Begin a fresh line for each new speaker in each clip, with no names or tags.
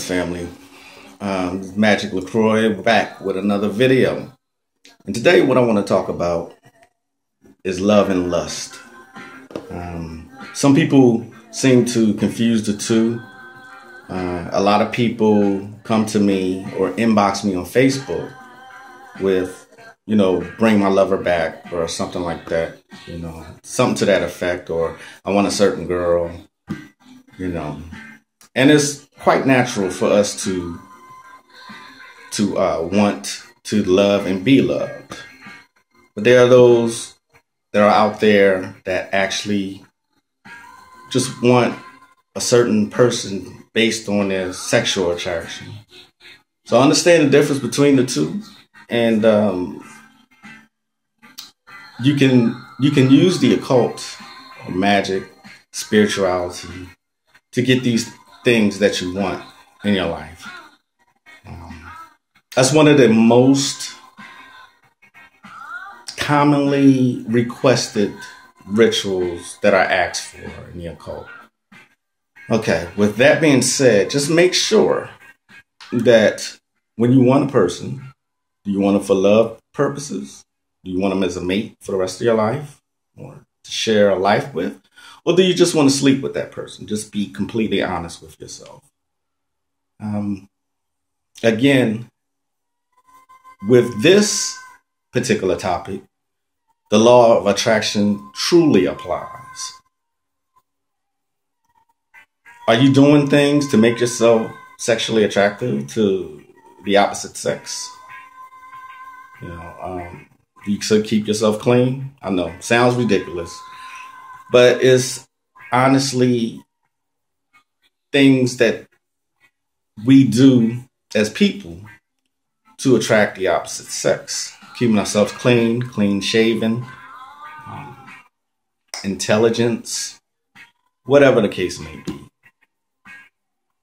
Brothers family. Magick La Croix back with another video. And today what I want to talk about is love and lust. Some people seem to confuse the two. A lot of people come to me or inbox me on Facebook with, bring my lover back or something like that, something to that effect, or I want a certain girl, and it's quite natural for us to want to love and be loved. But there are those that are out there that actually just want a certain person based on their sexual attraction. So I understand the difference between the two, and you can use the occult or magic, spirituality to get these things that you want in your life. That's one of the most commonly requested rituals that are asked for in the occult. Okay, with that being said, just make sure that when you want a person, do you want them for love purposes? Do you want them as a mate for the rest of your life or to share a life with? Or do you just want to sleep with that person? Just be completely honest with yourself. Again, with this particular topic, the law of attraction truly applies. Are you doing things to make yourself sexually attractive to the opposite sex? You should keep yourself clean. I know, sounds ridiculous, but it's honestly things that we do as people to attract the opposite sex. Keeping ourselves clean shaven, intelligence, whatever the case may be.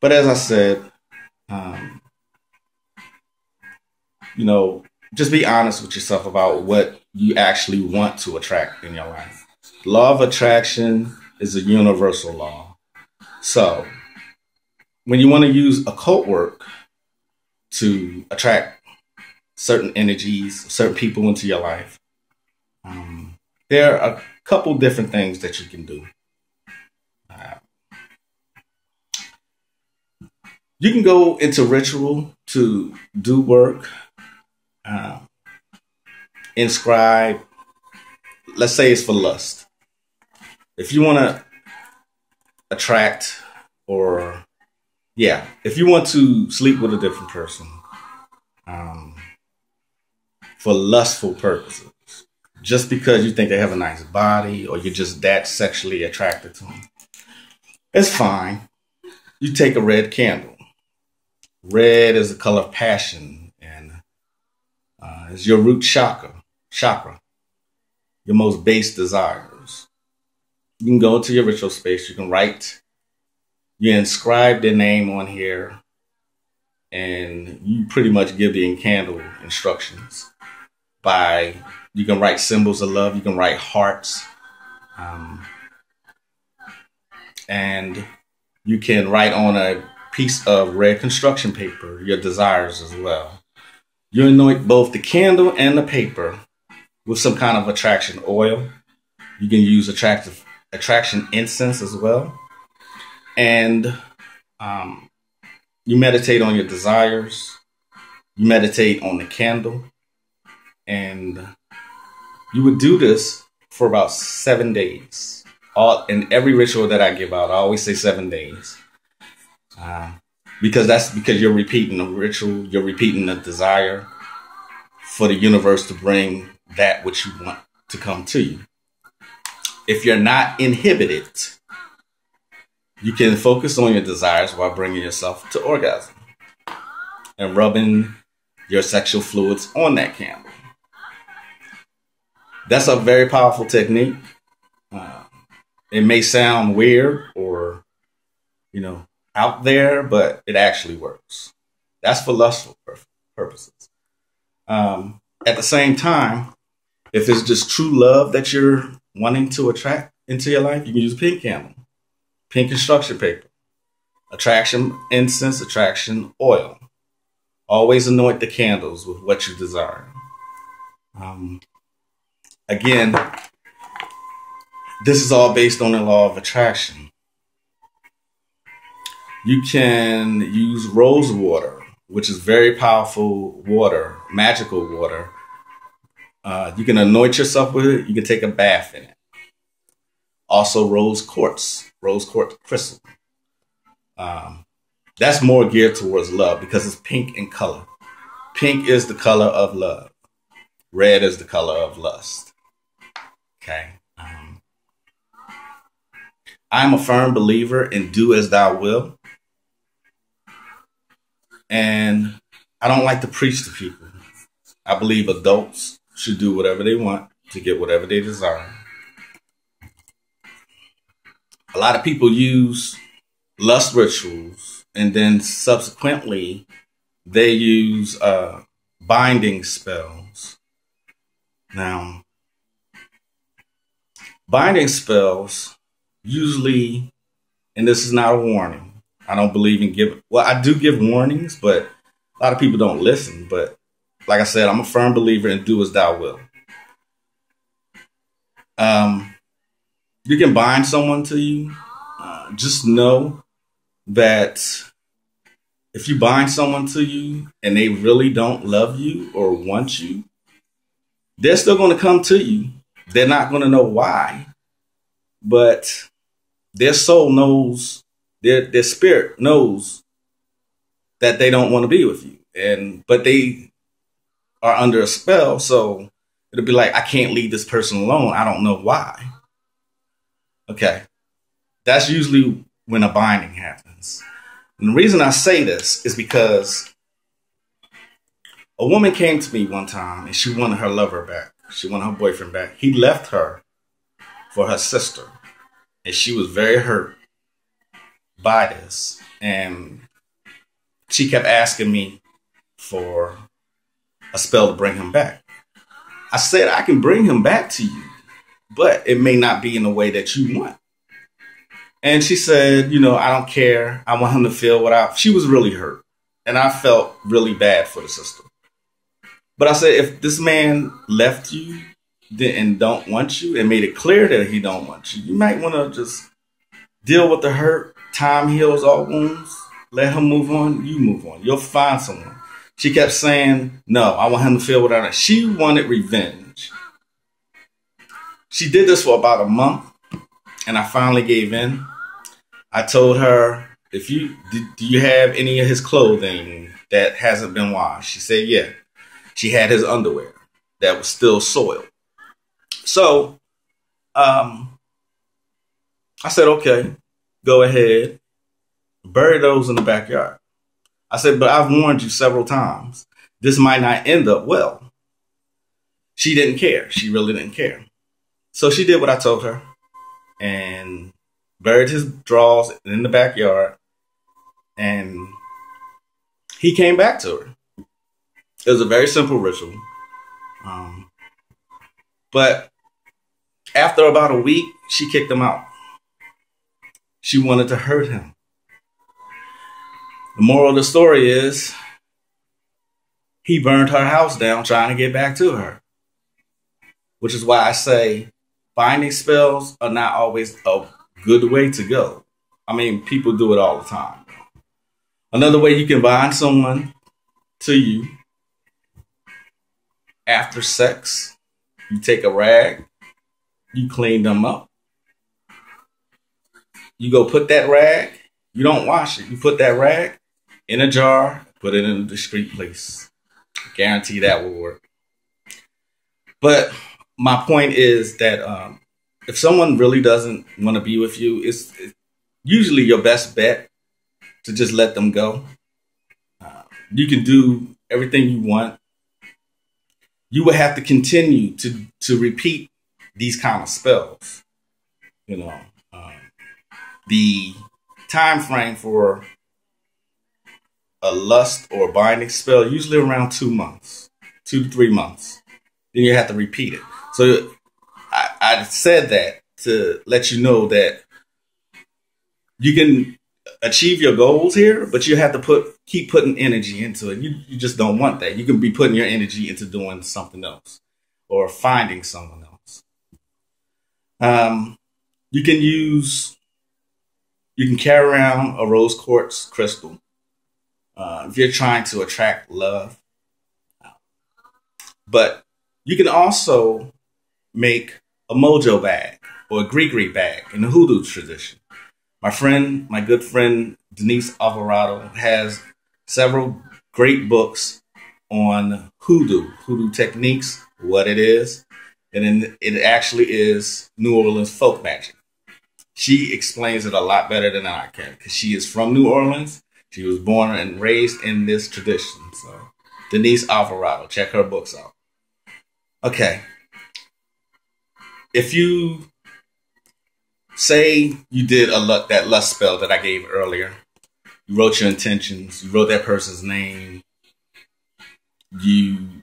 But as I said, just be honest with yourself about what you actually want to attract in your life. Law of attraction is a universal law. So when you want to use occult work to attract certain energies, certain people into your life, there are a couple different things that you can do. You can go into ritual to do work, inscribe, let's say it's for lust. If you want to attract if you want to sleep with a different person for lustful purposes, just because you think they have a nice body or you're just that sexually attracted to them, it's fine. You take a red candle. Red is the color of passion and is your root chakra, your most base desires. You can go to your ritual space. You inscribe their name on here, and you pretty much give the candle instructions. You can write symbols of love. You can write hearts, and you can write on a piece of red construction paper your desires as well. You anoint both the candle and the paper with some kind of attraction oil. You can use attraction incense as well. And you meditate on your desires. You meditate on the candle. And you would do this for about 7 days. In every ritual that I give out, I always say 7 days. Because you're repeating the ritual, you're repeating the desire for the universe to bring that which you want to come to you. If you're not inhibited, you can focus on your desires while bringing yourself to orgasm and rubbing your sexual fluids on that candle. That's a very powerful technique. It may sound weird or, out there, but it actually works. That's for lustful purposes. At the same time, if it's just true love that you're wanting to attract into your life, you can use a pink candle, pink construction paper. Attraction incense, attraction oil. Always anoint the candles with what you desire. Again, this is all based on the law of attraction. You can use rose water, which is very powerful water, magical water. You can anoint yourself with it. You can take a bath in it. Also, rose quartz crystal. That's more geared towards love because it's pink in color. Pink is the color of love. Red is the color of lust. Okay. I'm a firm believer in do as thou will. And I don't like to preach to people. I believe adults should do whatever they want to get whatever they desire. A lot of people use lust rituals and then subsequently they use binding spells. Now, binding spells usually, and this is not a warning, I don't believe in giving, well, I do give warnings, but a lot of people don't listen. But like I said, I'm a firm believer in do as thou will. You can bind someone to you. Just know that if you bind someone to you and they really don't love you or want you, they're still going to come to you. They're not going to know why, but their soul knows, their spirit knows that they don't want to be with you. But they are under a spell. So it'll be like, I can't leave this person alone. I don't know why. Okay. That's usually when a binding happens. And the reason I say this is because a woman came to me one time and she wanted her lover back. She wanted her boyfriend back. He left her for her sister. And she was very hurt by this. And she kept asking me for a spell to bring him back. I said, I can bring him back to you, but it may not be in the way that you want. And she said, I don't care. I want him to feel she was really hurt. And I felt really bad for the sister. But I said, if this man left you and don't want you and made it clear that he don't want you, you might want to just deal with the hurt. Time heals all wounds. Let him move on. You move on. You'll find someone. She kept saying, no, I want him to feel without it. She wanted revenge. She did this for about a month. And I finally gave in. I told her, do you have any of his clothing that hasn't been washed? She said, yeah. She had his underwear that was still soiled. So I said, okay, go ahead. Bury those in the backyard. I said, but I've warned you several times. This might not end up well. She didn't care. She really didn't care. So she did what I told her and buried his drawers in the backyard. And he came back to her. It was a very simple ritual. But after about a week, she kicked him out. She wanted to hurt him. The moral of the story is he burned her house down trying to get back to her. Which is why I say binding spells are not always a good way to go. I mean, people do it all the time. Another way you can bind someone to you after sex, you take a rag, you clean them up. You go put that rag, you don't wash it. You put that rag in a jar, put it in a discreet place. Guarantee that will work. But my point is that if someone really doesn't want to be with you, it's usually your best bet to just let them go. You can do everything you want. You will have to continue to repeat these kind of spells. The time frame for a lust or binding spell usually around 2 months, 2 to 3 months. Then you have to repeat it. So I said that to let you know that you can achieve your goals here, but you have to keep putting energy into it. You just don't want that. You can be putting your energy into doing something else or finding someone else. You can carry around a rose quartz crystal if you're trying to attract love. But you can also make a mojo bag or a Grisi bag in the hoodoo tradition. My good friend Denise Alvarado has several great books on hoodoo techniques, what it is, and then it actually is New Orleans folk magic. She explains it a lot better than I can because she is from New Orleans. She was born and raised in this tradition. So Denise Alvarado, check her books out. Okay. If you say you did that lust spell that I gave earlier, you wrote your intentions, you wrote that person's name, you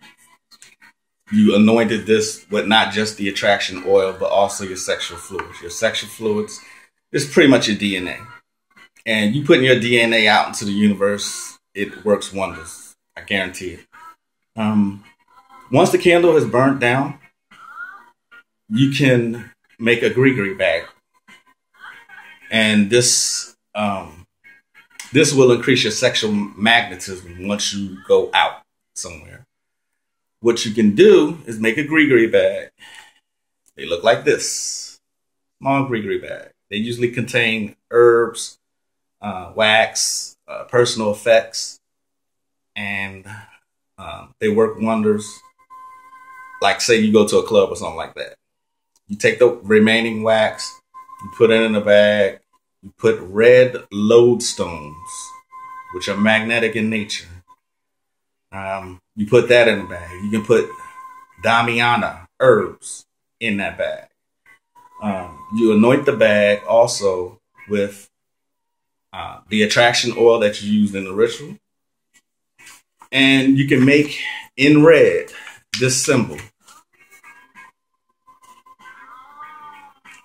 anointed this with not just the attraction oil, but also your sexual fluids. Your sexual fluids is pretty much your DNA. And you putting your DNA out into the universe, it works wonders. I guarantee it. Once the candle has burnt down, you can make a Grisi bag. And this will increase your sexual magnetism once you go out somewhere. What you can do is make a Grisi bag. They look like this. Small Grisi bag. They usually contain herbs, wax, personal effects, and they work wonders. Like say you go to a club or something like that. You take the remaining wax, you put it in a bag, you put red lodestones, which are magnetic in nature. You put that in the bag. You can put Damiana herbs in that bag. You anoint the bag also with the attraction oil that you used in the ritual. And you can make in red this symbol.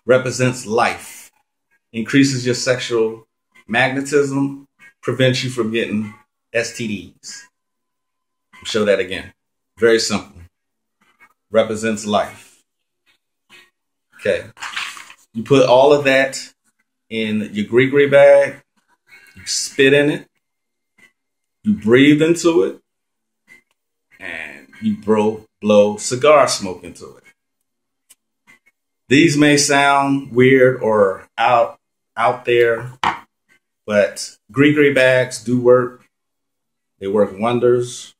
Represents life, increases your sexual magnetism, prevents you from getting STDs. I'll show that again. Very simple. Represents life. Okay. You put all of that in your Grisi bag. You spit in it. You breathe into it. And you blow cigar smoke into it. These may sound weird or out there, but Grisi bags do work. They work wonders.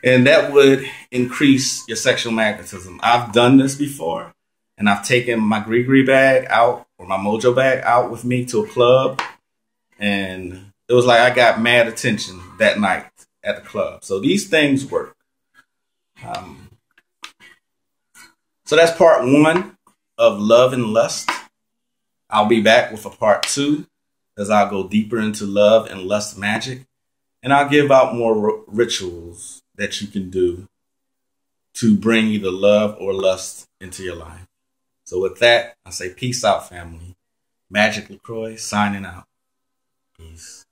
And that would increase your sexual magnetism. I've done this before, and I've taken my Grisi bag out or my mojo bag out with me to a club, and it was like I got mad attention that night at the club. So these things work. So that's part 1 of Love and Lust. I'll be back with a part 2 as I'll go deeper into love and lust magic. And I'll give out more rituals that you can do to bring either love or lust into your life. So with that, I say peace out, family. Magick La Croix signing out. Peace.